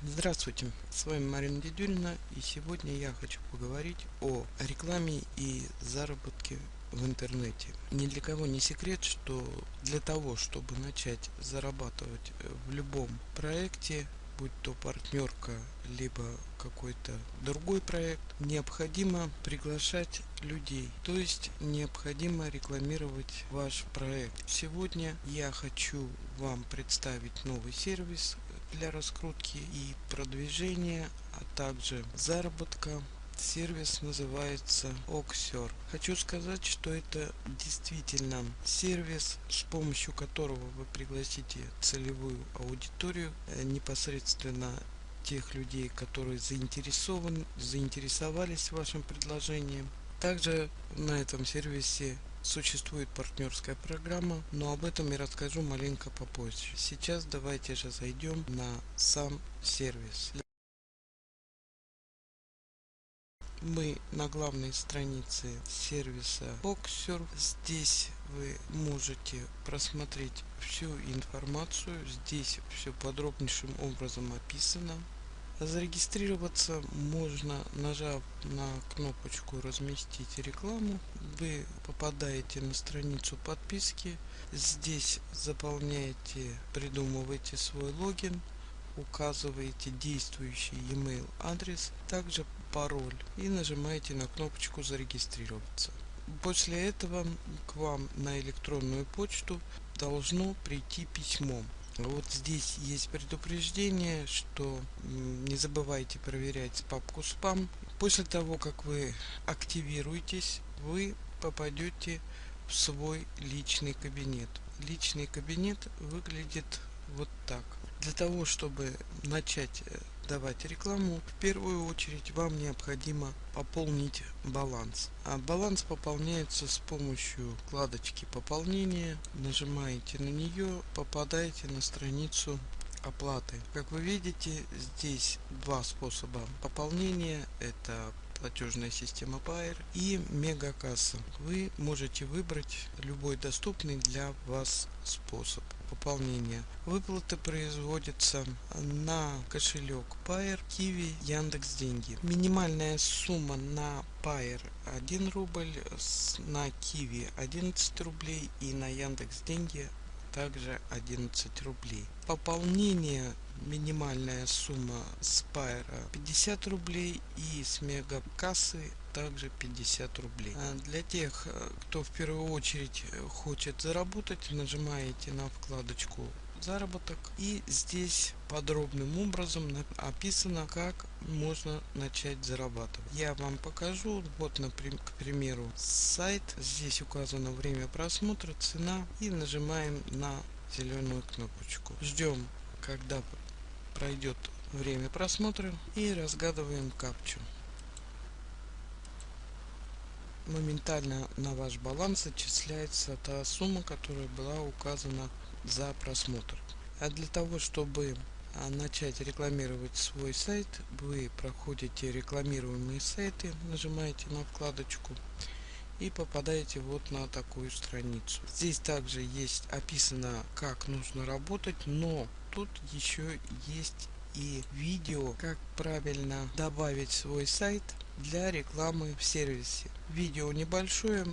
Здравствуйте, с вами Марина Дедюрина, и сегодня я хочу поговорить о рекламе и заработке в интернете. Ни для кого не секрет, что для того, чтобы начать зарабатывать в любом проекте, будь то партнерка, либо какой-то другой проект, необходимо приглашать людей, то есть необходимо рекламировать ваш проект. Сегодня я хочу вам представить новый сервис для раскрутки и продвижения, а также заработка. Сервис называется Oxer. Хочу сказать, что это действительно сервис, с помощью которого вы пригласите целевую аудиторию, непосредственно тех людей, которые заинтересовались вашим предложением. Также на этом сервисе существует партнерская программа, но об этом я расскажу маленько попозже. Сейчас давайте же зайдем на сам сервис. Мы на главной странице сервиса Boxer. Здесь вы можете просмотреть всю информацию. Здесь все подробнейшим образом описано. Зарегистрироваться можно, нажав на кнопочку «Разместить рекламу». Вы попадаете на страницу подписки. Здесь заполняете, придумываете свой логин, указываете действующий e-mail адрес, также пароль и нажимаете на кнопочку «Зарегистрироваться». После этого к вам на электронную почту должно прийти письмо. Вот здесь есть предупреждение, что не забывайте проверять папку спам. После того, как вы активируетесь, вы попадете в свой личный кабинет. Личный кабинет выглядит вот так. Для того, чтобы начать давать рекламу, в первую очередь вам необходимо пополнить баланс. А баланс пополняется с помощью вкладочки «Пополнение». Нажимаете на нее, попадаете на страницу оплаты. Как вы видите, здесь два способа пополнения. Это платежная система Payer и Мегакасса. Вы можете выбрать любой доступный для вас способ пополнения. Выплаты производятся на кошелек Payer, Kiwi, Яндекс.Деньги. Минимальная сумма на Payer 1 рубль, на Kiwi 11 рублей и на Яндекс.Деньги также 11 рублей. Пополнение: минимальная сумма с Payer 50 рублей и с Мегакассы также 50 рублей. Для тех, кто в первую очередь хочет заработать, нажимаете на вкладочку «Заработок», и здесь подробным образом описано, как можно начать зарабатывать. Я вам покажу. Вот, к примеру, сайт. Здесь указано время просмотра, цена, и нажимаем на зеленую кнопочку. Ждем, когда пройдет время просмотра, и разгадываем капчу. Моментально на ваш баланс отчисляется та сумма, которая была указана за просмотр. А для того, чтобы начать рекламировать свой сайт, вы проходите рекламируемые сайты, нажимаете на вкладочку и попадаете вот на такую страницу. Здесь также есть описано, как нужно работать, но тут еще есть и видео, как правильно добавить свой сайт для рекламы в сервисе. Видео небольшое,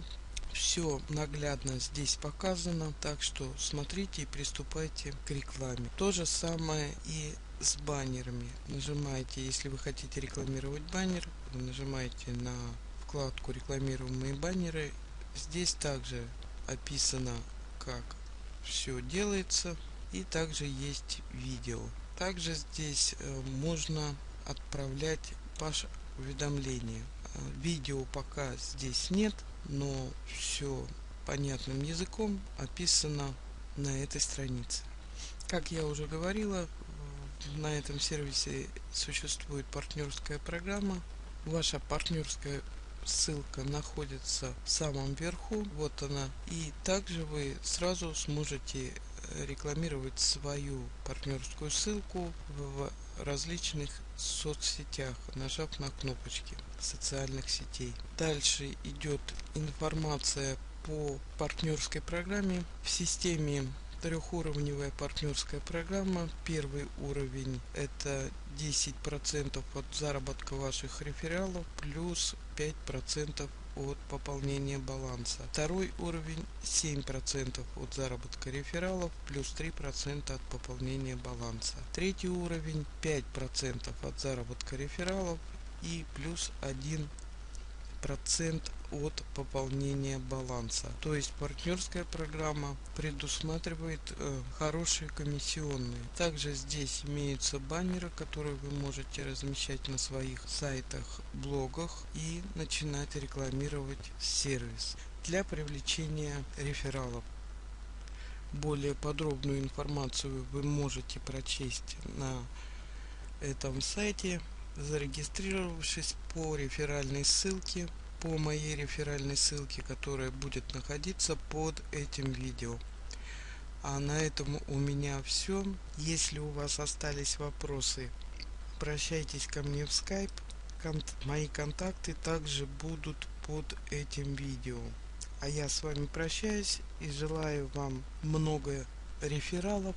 все наглядно здесь показано, так что смотрите и приступайте к рекламе. То же самое и с баннерами. Нажимаете, если вы хотите рекламировать баннер, вы нажимаете на вкладку «Рекламируемые баннеры». Здесь также описано, как все делается, и также есть видео. Также здесь можно отправлять паш-уведомления. Видео пока здесь нет, но все понятным языком описано на этой странице. Как я уже говорила, на этом сервисе существует партнерская программа. Ваша партнерская ссылка находится в самом верху, вот она, и также вы сразу сможете рекламировать свою партнерскую ссылку в различных соцсетях, нажав на кнопочки социальных сетей. Дальше идет информация по партнерской программе. В системе трехуровневая партнерская программа. Первый уровень — это 10% от заработка ваших рефералов плюс 5% от пополнения баланса. Второй уровень 7% от заработка рефералов плюс 3% от пополнения баланса. Третий уровень 5% от заработка рефералов и плюс 1% от пополнения баланса. То есть партнерская программа предусматривает хорошие комиссионные. Также здесь имеются баннеры, которые вы можете размещать на своих сайтах, блогах и начинать рекламировать сервис для привлечения рефералов. Более подробную информацию вы можете прочесть на этом сайте, зарегистрировавшись по реферальной ссылке, по моей реферальной ссылке, которая будет находиться под этим видео. А на этом у меня все. Если у вас остались вопросы, обращайтесь ко мне в Skype. Мои контакты также будут под этим видео. А я с вами прощаюсь и желаю вам много рефералов.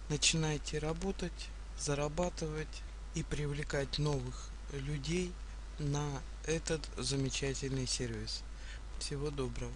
Начинайте работать, зарабатывать и привлекать новых людей на этот замечательный сервис. Всего доброго.